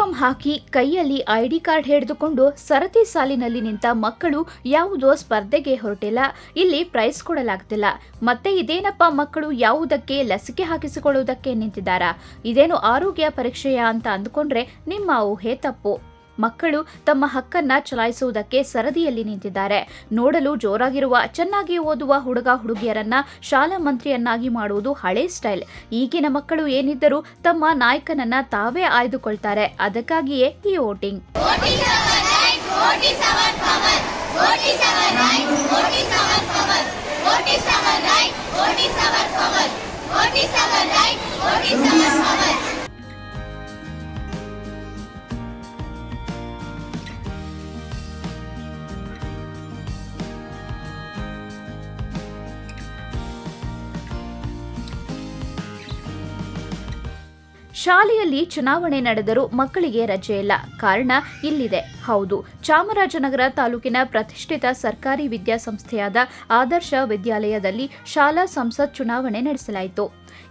Uniform ಹಾಕಿ ಕೈಯಲ್ಲಿ ID card ಹಿಡಿದುಕೊಂಡು ಸರತಿ ಸಾಲಿನಲ್ಲಿ ನಿಂತ ಮಕ್ಕಳು ಯಾವುದೋ ಸ್ಪರ್ಧೆಗೆ ಹೊರಟಿಲ್ಲ. ಇಲ್ಲಿ ಪ್ರೈಸ್ ಕೊಡಲಾಗ್ತಿಲ್ಲ. ಮತ್ತೆ ಇದೇನಪ್ಪ ಮಕ್ಕಳು ಯಾವುದಕ್ಕೆ ಲಸಿಕೆ ಹಾಕಿಸಿಕೊಳ್ಳುವುದಕ್ಕೆ ನಿಂತಿದ್ದಾರಾ? ಇದೇನು ಆರೋಗ್ಯ ಪರೀಕ್ಷೆಯಾ ಅಂತ ಅಂದುಕೊಂಡ್ರೆ ನಿಮ್ಮ ಊಹೆ ತಪ್ಪು. ಮಕ್ಕಳು ತಮ್ಮ ಹಕ್ಕನ್ನ ಚಲಾಯಿಸುವುದಕ್ಕೆ ಸರದಿಯಲ್ಲಿ ನಿಂತಿದ್ದಾರೆ. ನೋಡಲು ಜೋರಾಗಿರುವ, ಚೆನ್ನಾಗಿ ಓದುವ ಹುಡುಗ ಹುಡುಗಿಯರನ್ನ ಶಾಲಾ ಮಂತ್ರಿಯನ್ನಾಗಿ ಮಾಡುವುದು ಹಳೆ ಸ್ಟೈಲ್. ಈಗಿನ ಮಕ್ಕಳು ಏನಿದ್ದರೂ ತಮ್ಮ ನಾಯಕನನ್ನ ತಾವೇ ಆಯ್ದುಕೊಳ್ತಾರೆ. ಅದಕ್ಕಾಗಿಯೇ ಈ ವೋಟಿಂಗ್. ಶಾಲೆಯಲ್ಲಿ ಚುನಾವಣೆ ನಡೆದರೂ ಮಕ್ಕಳಿಗೆ ರಜೆ ಇಲ್ಲ. ಕಾರಣ ಇಲ್ಲಿದೆ. ಹೌದು, ಚಾಮರಾಜನಗರ ತಾಲೂಕಿನ ಪ್ರತಿಷ್ಠಿತ ಸರ್ಕಾರಿ ವಿದ್ಯಾಸಂಸ್ಥೆಯಾದ ಆದರ್ಶ ವಿದ್ಯಾಲಯದಲ್ಲಿ ಶಾಲಾ ಸಂಸತ್ ಚುನಾವಣೆ ನಡೆಸಲಾಯಿತು.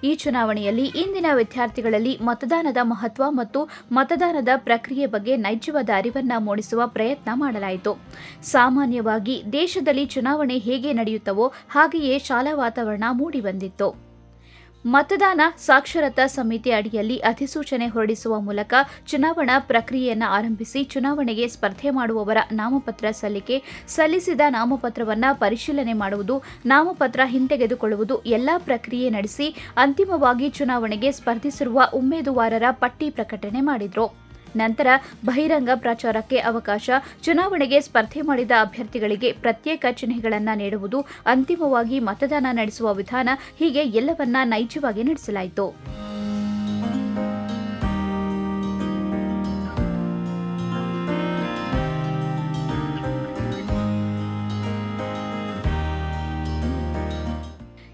ಈ ಚುನಾವಣೆಯಲ್ಲಿ ಇಂದಿನ ವಿದ್ಯಾರ್ಥಿಗಳಲ್ಲಿ ಮತದಾನದ ಮಹತ್ವ ಮತ್ತು ಮತದಾನದ ಪ್ರಕ್ರಿಯೆ ಬಗ್ಗೆ ನೈಜವಾದ ಅರಿವನ್ನ ಮೂಡಿಸುವ ಪ್ರಯತ್ನ ಮಾಡಲಾಯಿತು. ಸಾಮಾನ್ಯವಾಗಿ ದೇಶದಲ್ಲಿ ಚುನಾವಣೆ ಹೇಗೆ ನಡೆಯುತ್ತವೋ ಹಾಗೆಯೇ ಶಾಲಾ ವಾತಾವರಣ ಮೂಡಿಬಂದಿತ್ತು. ಮತದಾನ ಸಾಕ್ಷರತಾ ಸಮಿತಿ ಅಡಿಯಲ್ಲಿ ಅಧಿಸೂಚನೆ ಹೊರಡಿಸುವ ಮೂಲಕ ಚುನಾವಣಾ ಪ್ರಕ್ರಿಯೆಯನ್ನು ಆರಂಭಿಸಿ ಚುನಾವಣೆಗೆ ಸ್ಪರ್ಧೆ ಮಾಡುವವರ ನಾಮಪತ್ರ ಸಲ್ಲಿಸಿದ ನಾಮಪತ್ರವನ್ನು ಪರಿಶೀಲನೆ ಮಾಡುವುದು, ನಾಮಪತ್ರ ಹಿಂತೆಗೆದುಕೊಳ್ಳುವುದು ಎಲ್ಲಾ ಪ್ರಕ್ರಿಯೆ ನಡೆಸಿ ಅಂತಿಮವಾಗಿ ಚುನಾವಣೆಗೆ ಸ್ಪರ್ಧಿಸಿರುವ ಉಮೇದುವಾರರ ಪಟ್ಟಿ ಪ್ರಕಟಣೆ ಮಾಡಿದ್ರು. ನಂತರ ಬಹಿರಂಗ ಪ್ರಚಾರಕ್ಕೆ ಅವಕಾಶ, ಚುನಾವಣೆಗೆ ಸ್ಪರ್ಧೆ ಮಾಡಿದ ಅಭ್ಯರ್ಥಿಗಳಿಗೆ ಪ್ರತ್ಯೇಕ ಚಿಹ್ನೆಗಳನ್ನು ನೀಡುವುದು, ಅಂತಿಮವಾಗಿ ಮತದಾನ ನಡೆಸುವ ವಿಧಾನ, ಹೀಗೆ ಎಲ್ಲವನ್ನ ನೈಜವಾಗಿ ನಡೆಸಲಾಯಿತು.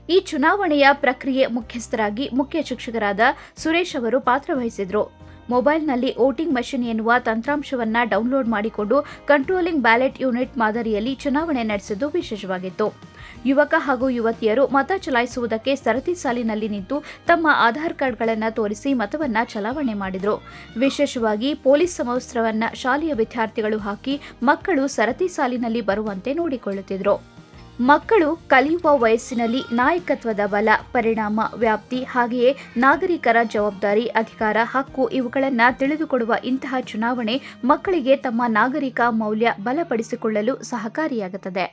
ಈ ಚುನಾವಣೆಯ ಪ್ರಕ್ರಿಯೆ ಮುಖ್ಯಸ್ಥರಾಗಿ ಮುಖ್ಯ ಶಿಕ್ಷಕರಾದ ಸುರೇಶ್ ಅವರು ಪಾತ್ರ ವಹಿಸಿದ್ರು. ಮೊಬೈಲ್ನಲ್ಲಿ ವೋಟಿಂಗ್ ಮಷಿನ್ ಎನ್ನುವ ತಂತ್ರಾಂಶವನ್ನು ಡೌನ್ಲೋಡ್ ಮಾಡಿಕೊಂಡು ಕಂಟ್ರೋಲಿಂಗ್ ಬ್ಯಾಲೆಟ್ ಯೂನಿಟ್ ಮಾದರಿಯಲ್ಲಿ ಚುನಾವಣೆ ನಡೆಸಿದ್ದು ವಿಶೇಷವಾಗಿತ್ತು. ಯುವಕ ಹಾಗೂ ಯುವತಿಯರು ಮತ ಚಲಾಯಿಸುವುದಕ್ಕೆ ಸರತಿ ಸಾಲಿನಲ್ಲಿ ನಿಂತು ತಮ್ಮ ಆಧಾರ್ ಕಾರ್ಡ್ಗಳನ್ನು ತೋರಿಸಿ ಮತವನ್ನ ಚಲಾವಣೆ ಮಾಡಿದರು. ವಿಶೇಷವಾಗಿ ಪೊಲೀಸ್ ಸಮವಸ್ತ್ರವನ್ನ ಶಾಲೆಯ ವಿದ್ಯಾರ್ಥಿಗಳು ಹಾಕಿ ಮಕ್ಕಳು ಸರತಿ ಸಾಲಿನಲ್ಲಿ ಬರುವಂತೆ ನೋಡಿಕೊಳ್ಳುತ್ತಿದ್ದರು. ಮಕ್ಕಳು ಕಲಿಯುವ ವಯಸ್ಸಿನಲ್ಲಿ ನಾಯಕತ್ವದ ಬಲ, ಪರಿಣಾಮ, ವ್ಯಾಪ್ತಿ, ಹಾಗೆಯೇ ನಾಗರಿಕರ ಜವಾಬ್ದಾರಿ, ಅಧಿಕಾರ, ಹಕ್ಕು ಇವುಗಳನ್ನು ತಿಳಿದುಕೊಡುವ ಇಂತಹ ಚುನಾವಣೆ ಮಕ್ಕಳಿಗೆ ತಮ್ಮ ನಾಗರಿಕ ಮೌಲ್ಯ ಬಲಪಡಿಸಿಕೊಳ್ಳಲು ಸಹಕಾರಿಯಾಗುತ್ತದೆ.